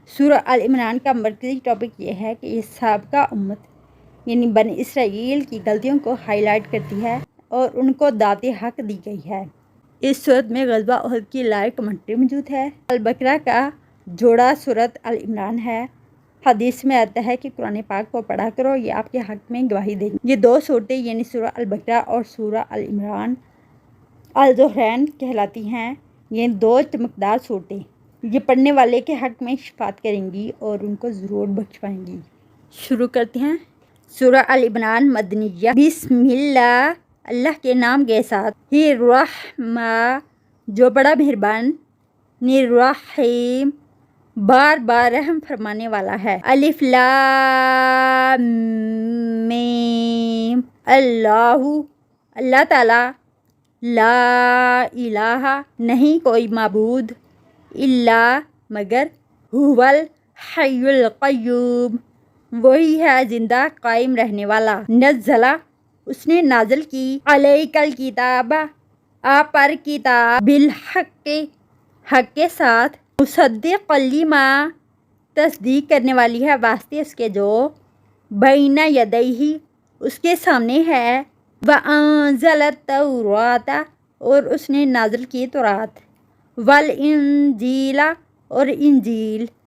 سورہ آل عمران کا مرکزی ٹاپک یہ ہے کہ یہ سابقہ امت یعنی بنی اسرائیل کی غلطیوں کو ہائی لائٹ کرتی ہے اور ان کو دعوت حق دی گئی ہے۔ اس صورت میں غزوہ احد کی لائیو کمنٹری موجود ہے۔ البقرہ کا جوڑا سورۃ آل عمران ہے۔ حدیث میں آتا ہے کہ قرآن پاک کو پڑھا کرو، یہ آپ کے حق میں گواہی دے گی۔ یہ دو صورتیں یعنی سورہ البقرہ اور سورہ آل عمران الظہرین کہلاتی ہیں۔ یہ دو چمکدار صورتیں یہ پڑھنے والے کے حق میں شفاعت کریں گی اور ان کو ضرور بخشوائیں گی۔ شروع کرتے ہیں۔ سورہ آل عمران مدنیہ۔ بسم اللہ، اللہ کے نام کے ساتھ۔ ہی الرحمٰن، جو بڑا مہربان، الرحیم، بار بار رحم فرمانے والا ہے۔ الف لام میم، اللہ تعالی، لا الہ، نہیں کوئی معبود، الا مگر، هو الحی القیوم، وہی ہے زندہ قائم رہنے والا۔ نزلہ، اس نے نازل کی، علیک الکتاب، آپ پر کتاب، بالحق، حق کے ساتھ، مصدقا لما، تصدیق کرنے والی ہے واسطے اس کے جو، بین یدیہ، اس کے سامنے ہے، وانزل التوراۃ، اور اس نے نازل کی تورات، والانجیل، اور انجیل،